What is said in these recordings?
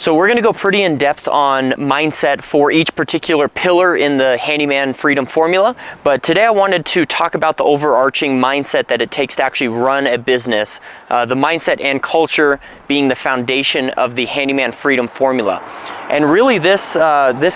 So we're going to go pretty in depth on mindset for each particular pillar in the Handyman Freedom Formula, but today I wanted to talk about the overarching mindset that it takes to actually run a business, the mindset and culture being the foundation of the Handyman Freedom Formula. And really this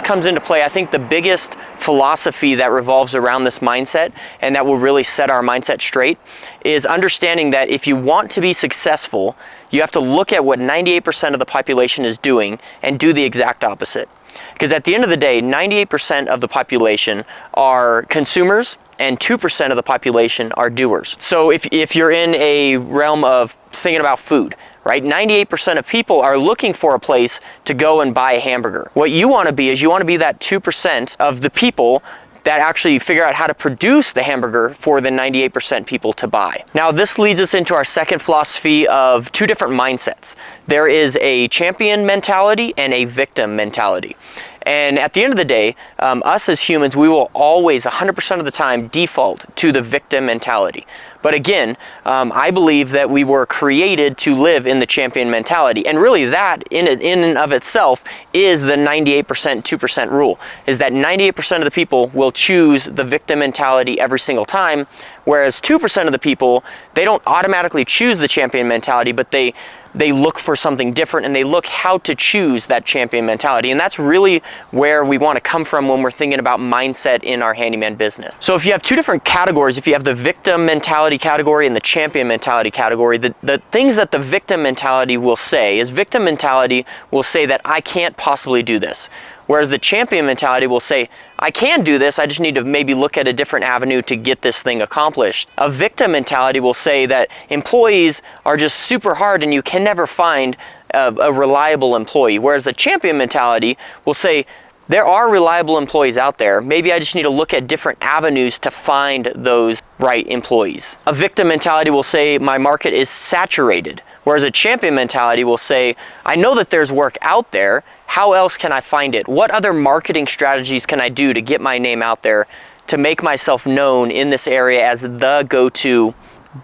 comes into play. I think the biggest philosophy that revolves around this mindset and that will really set our mindset straight is understanding that if you want to be successful, you have to look at what 98% of the population is doing and do the exact opposite. Because at the end of the day, 98% of the population are consumers and 2% of the population are doers. So if you're in a realm of thinking about food, right? 98% of people are looking for a place to go and buy a hamburger. What you want to be is you want to be that 2% of the people that actually figure out how to produce the hamburger for the 98% people to buy. Now this leads us into our second philosophy of two different mindsets. There is a champion mentality and a victim mentality. And at the end of the day, us as humans, we will always, 100% of the time, default to the victim mentality. But again, I believe that we were created to live in the champion mentality. And really that, in and of itself, is the 98%, 2% rule, is that 98% of the people will choose the victim mentality every single time, whereas 2% of the people, they don't automatically choose the champion mentality, but they look for something different and they look how to choose that champion mentality. And that's really where we want to come from when we're thinking about mindset in our handyman business. So if you have two different categories, if you have the victim mentality category and the champion mentality category, the things that the victim mentality will say is victim mentality will say that I can't possibly do this. Whereas the champion mentality will say, I can do this, I just need to maybe look at a different avenue to get this thing accomplished. A victim mentality will say that employees are just super hard and you can never find a reliable employee. Whereas the champion mentality will say, there are reliable employees out there, maybe I just need to look at different avenues to find those right employees. A victim mentality will say, my market is saturated. Whereas a champion mentality will say, I know that there's work out there, how else can I find it? What other marketing strategies can I do to get my name out there, to make myself known in this area as the go-to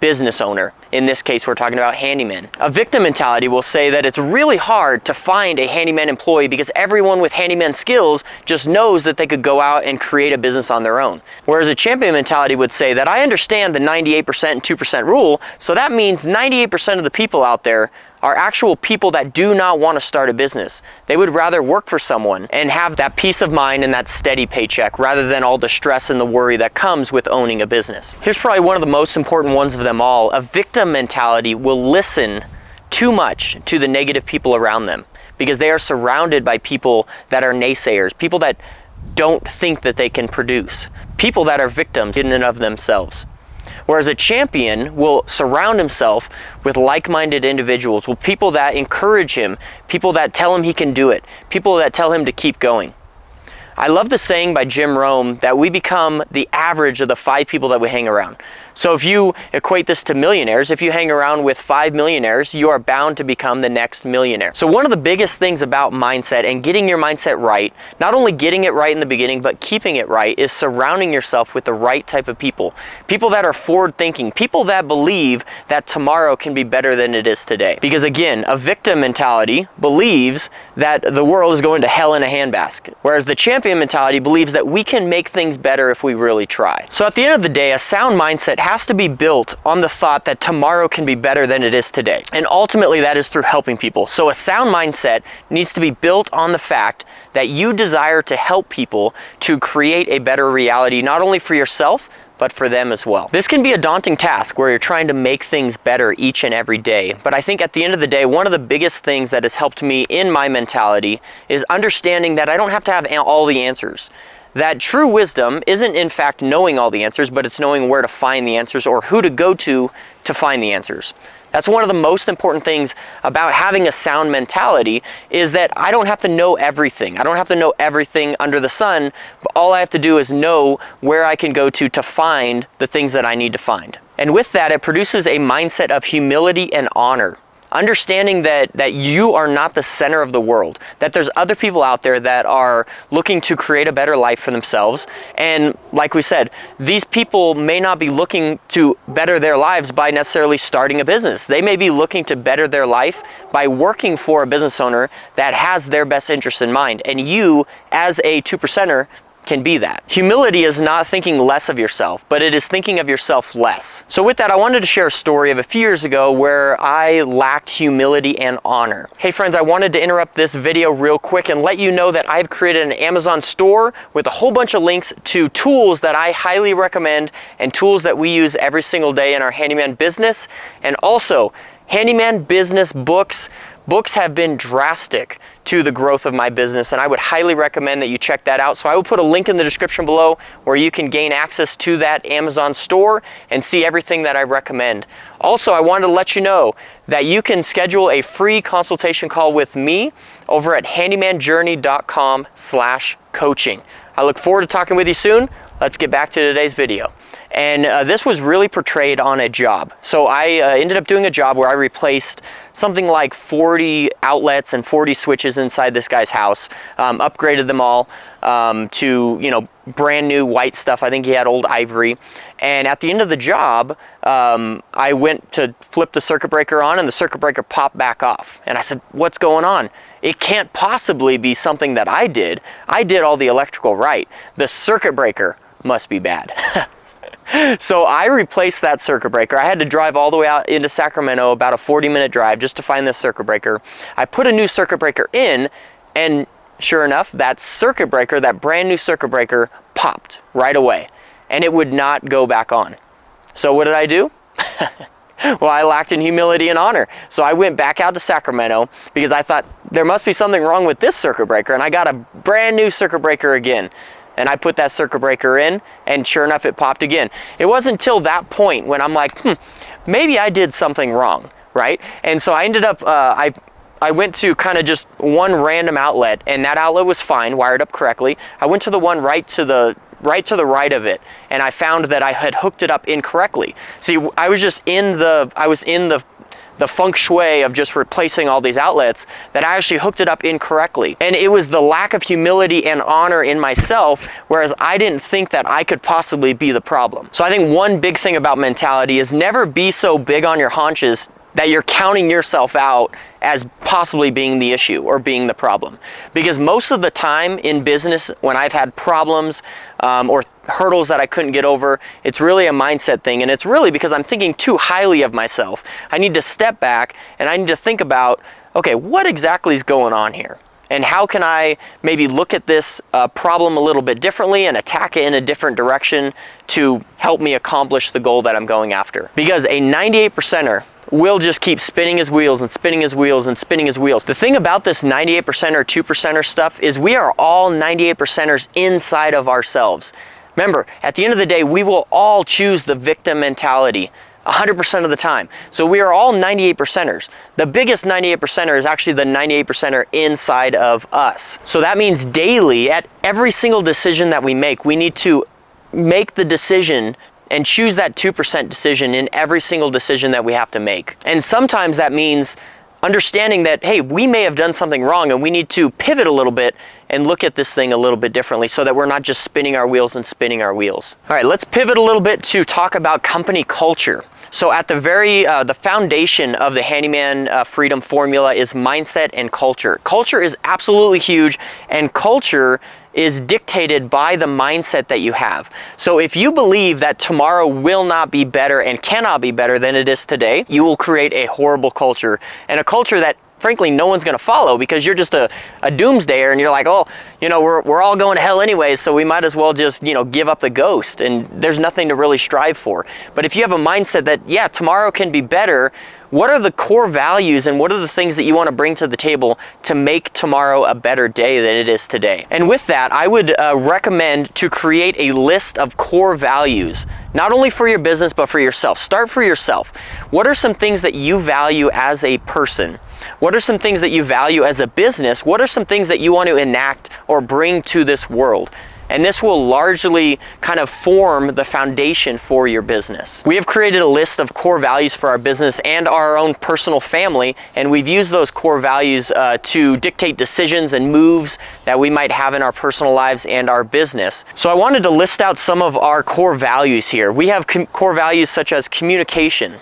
business owner? In this case, we're talking about handyman. A victim mentality will say that it's really hard to find a handyman employee because everyone with handyman skills just knows that they could go out and create a business on their own. Whereas a champion mentality would say that I understand the 98% and 2% rule, so that means 98% of the people out there are actual people that do not want to start a business. They would rather work for someone and have that peace of mind and that steady paycheck rather than all the stress and the worry that comes with owning a business. Here's probably one of the most important ones of them all. A victim mentality will listen too much to the negative people around them because they are surrounded by people that are naysayers, people that don't think that they can produce, people that are victims in and of themselves. Whereas a champion will surround himself with like-minded individuals, with people that encourage him, people that tell him he can do it, people that tell him to keep going. I love the saying by Jim Rohn that we become the average of the 5 people that we hang around. So if you equate this to millionaires, if you hang around with 5 millionaires, you are bound to become the next millionaire. So one of the biggest things about mindset and getting your mindset right, not only getting it right in the beginning, but keeping it right, is surrounding yourself with the right type of people. People that are forward thinking, people that believe that tomorrow can be better than it is today. Because again, a victim mentality believes that the world is going to hell in a handbasket. Whereas the champion mentality believes that we can make things better if we really try. So at the end of the day, a sound mindset has to be built on the thought that tomorrow can be better than it is today. And ultimately that is through helping people. So a sound mindset needs to be built on the fact that you desire to help people to create a better reality, not only for yourself, but for them as well. This can be a daunting task where you're trying to make things better each and every day. But I think at the end of the day, one of the biggest things that has helped me in my mentality is understanding that I don't have to have all the answers. That true wisdom isn't in fact knowing all the answers, but it's knowing where to find the answers or who to go to find the answers. That's one of the most important things about having a sound mentality, is that I don't have to know everything. I don't have to know everything under the sun, but all I have to do is know where I can go to find the things that I need to find. And with that, it produces a mindset of humility and honor. understanding that you are not the center of the world, that there's other people out there that are looking to create a better life for themselves. And like we said, these people may not be looking to better their lives by necessarily starting a business. They may be looking to better their life by working for a business owner that has their best interest in mind. And you, as a 2%er, can be that. Humility is not thinking less of yourself, but it is thinking of yourself less. So with that, I wanted to share a story of a few years ago where I lacked humility and honor. Hey friends, I wanted to interrupt this video real quick and let you know that I've created an Amazon store with a whole bunch of links to tools that I highly recommend and tools that we use every single day in our handyman business. And also, handyman business books. Books have been drastic to the growth of my business, and I would highly recommend that you check that out. So I will put a link in the description below where you can gain access to that Amazon store and see everything that I recommend. Also, I wanted to let you know that you can schedule a free consultation call with me over at handymanjourney.com/coaching. I look forward to talking with you soon. Let's get back to today's video. And this was really portrayed on a job. So I ended up doing a job where I replaced something like 40 outlets and 40 switches inside this guy's house, upgraded them all to, you know, brand new white stuff. I think he had old ivory. And at the end of the job, I went to flip the circuit breaker on and the circuit breaker popped back off. And I said, what's going on? It can't possibly be something that I did. I did all the electrical right. The circuit breaker must be bad. So I replaced that circuit breaker. I had to drive all the way out into Sacramento, about a 40-minute drive, just to find this circuit breaker. I put a new circuit breaker in, and sure enough, that circuit breaker, that brand new circuit breaker, popped right away, and it would not go back on. So what did I do? Well, I lacked in humility and honor. So I went back out to Sacramento because I thought there must be something wrong with this circuit breaker, and I got a brand new circuit breaker again. And I put that circuit breaker in, and sure enough, it popped again. It wasn't until that point when I'm like, maybe I did something wrong, right? And so I ended up, I went to kind of just one random outlet, and that outlet was fine, wired up correctly. I went to the one right to the right of it, and I found that I had hooked it up incorrectly. See, I was in the feng shui of just replacing all these outlets, that I actually hooked it up incorrectly. And it was the lack of humility and honor in myself, whereas I didn't think that I could possibly be the problem. So I think one big thing about mentality is never be so big on your haunches that you're counting yourself out as possibly being the issue or being the problem. Because most of the time in business, when I've had problems or hurdles that I couldn't get over, it's really a mindset thing. And it's really because I'm thinking too highly of myself. I need to step back and I need to think about, okay, what exactly is going on here? And how can I maybe look at this problem a little bit differently and attack it in a different direction to help me accomplish the goal that I'm going after? Because a 98%er will just keep spinning his wheels and spinning his wheels and spinning his wheels. The thing about this 98%er, 2%er stuff is we are all 98%ers inside of ourselves. Remember, at the end of the day, we will all choose the victim mentality 100% of the time. So we are all 98%ers. The biggest 98%er is actually the 98%er inside of us. So that means daily, at every single decision that we make, we need to make the decision and choose that 2% decision in every single decision that we have to make. And sometimes that means understanding that, hey, we may have done something wrong and we need to pivot a little bit and look at this thing a little bit differently so that we're not just spinning our wheels and spinning our wheels. All right, let's pivot a little bit to talk about company culture. So at the foundation of the Handyman Freedom Formula is mindset and culture. Culture is absolutely huge, and culture is dictated by the mindset that you have. So if you believe that tomorrow will not be better and cannot be better than it is today, you will create a horrible culture, and a culture that frankly no one's going to follow, because you're just a doomsdayer and you're like, oh, you know, we're all going to hell anyways, so we might as well just, you know, give up the ghost, and there's nothing to really strive for. But if you have a mindset that, yeah, tomorrow can be better, what are the core values and what are the things that you want to bring to the table to make tomorrow a better day than it is today? And with that, I would recommend to create a list of core values, not only for your business, but for yourself. Start for yourself. What are some things that you value as a person? What are some things that you value as a business? What are some things that you want to enact or bring to this world? And this will largely kind of form the foundation for your business. We have created a list of core values for our business and our own personal family, and we've used those core values to dictate decisions and moves that we might have in our personal lives and our business. So I wanted to list out some of our core values here. We have core values such as communication,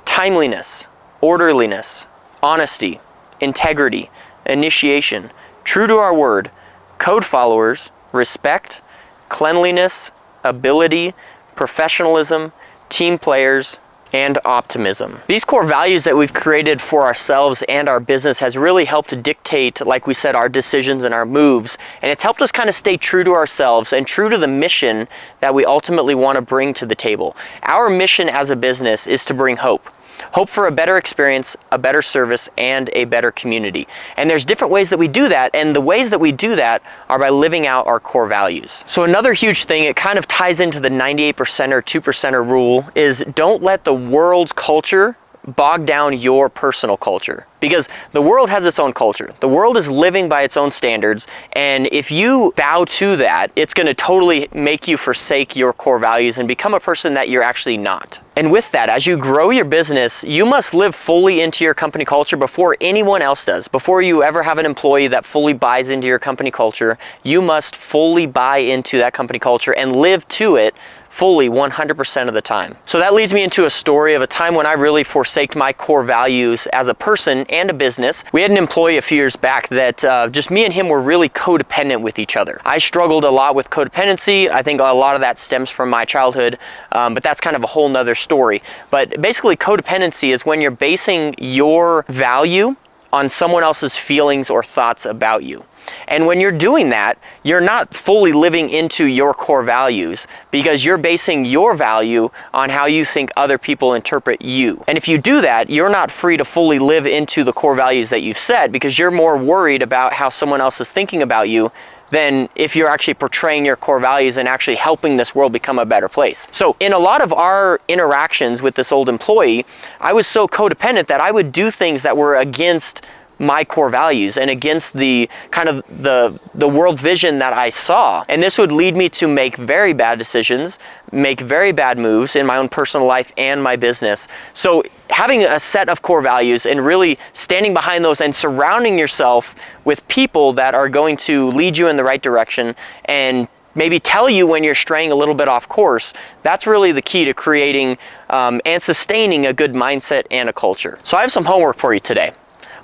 timeliness, orderliness, honesty, integrity, initiation, true to our word, code followers, respect, cleanliness, ability, professionalism, team players, and optimism. These core values that we've created for ourselves and our business has really helped to dictate, like we said, our decisions and our moves. And it's helped us kind of stay true to ourselves and true to the mission that we ultimately want to bring to the table. Our mission as a business is to bring hope. Hope for a better experience, a better service, and a better community. And there's different ways that we do that, and the ways that we do that are by living out our core values. So another huge thing, it kind of ties into the 98% or 2%er rule, is don't let the world's culture bog down your personal culture, because the world has its own culture. The world is living by its own standards, and if you bow to that, it's going to totally make you forsake your core values and become a person that you're actually not. And with that, as you grow your business, you must live fully into your company culture before anyone else does. Before you ever have an employee that fully buys into your company culture, you must fully buy into that company culture and live to it fully 100% of the time. So that leads me into a story of a time when I really forsaked my core values as a person and a business. We had an employee a few years back that just me and him were really codependent with each other. I struggled a lot with codependency. I think a lot of that stems from my childhood, but that's kind of a whole nother story. But basically, codependency is when you're basing your value on someone else's feelings or thoughts about you. And when you're doing that, you're not fully living into your core values, because you're basing your value on how you think other people interpret you. And if you do that, you're not free to fully live into the core values that you've set, because you're more worried about how someone else is thinking about you than if you're actually portraying your core values and actually helping this world become a better place. So in a lot of our interactions with this old employee, I was so codependent that I would do things that were against my core values and against the kind of the world vision that I saw. And this would lead me to make very bad decisions, make very bad moves in my own personal life and my business. So having a set of core values and really standing behind those and surrounding yourself with people that are going to lead you in the right direction and maybe tell you when you're straying a little bit off course, that's really the key to creating and sustaining a good mindset and a culture. So I have some homework for you today.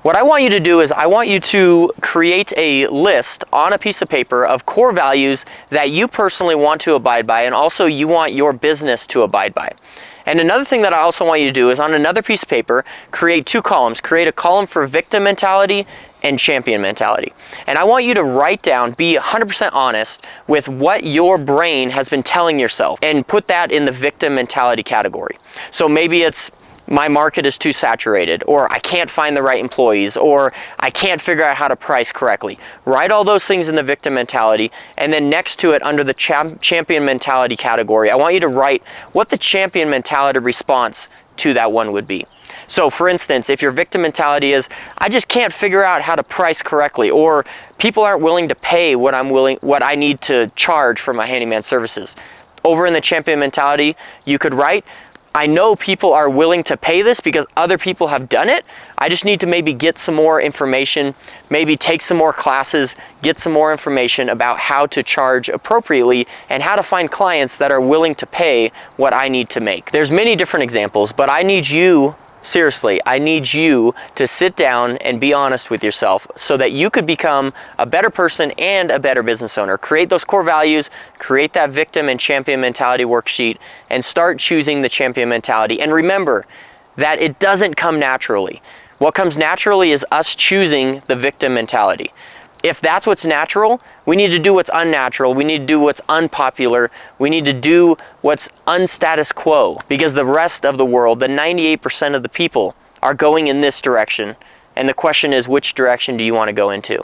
What I want you to do is I want you to create a list on a piece of paper of core values that you personally want to abide by, and also you want your business to abide by. And another thing that I also want you to do is on another piece of paper, create two columns. Create a column for victim mentality and champion mentality. And I want you to write down, be 100% honest with what your brain has been telling yourself, and put that in the victim mentality category. So maybe it's, my market is too saturated, or I can't find the right employees, or I can't figure out how to price correctly. Write all those things in the victim mentality, and then next to it under the champion mentality category, I want you to write what the champion mentality response to that one would be. So for instance, if your victim mentality is, I just can't figure out how to price correctly, or people aren't willing to pay what I need to charge for my handyman services. Over in the champion mentality, you could write, I know people are willing to pay this because other people have done it. I just need to maybe get some more information, maybe take some more classes, get some more information about how to charge appropriately and how to find clients that are willing to pay what I need to make. There's many different examples, but I need you, seriously, I need you to sit down and be honest with yourself so that you could become a better person and a better business owner. Create those core values, create that victim and champion mentality worksheet, and start choosing the champion mentality. And remember that it doesn't come naturally. What comes naturally is us choosing the victim mentality. If that's what's natural, we need to do what's unnatural. We need to do what's unpopular. We need to do what's unstatus quo, because the rest of the world, the 98% of the people, are going in this direction. And the question is, which direction do you want to go into?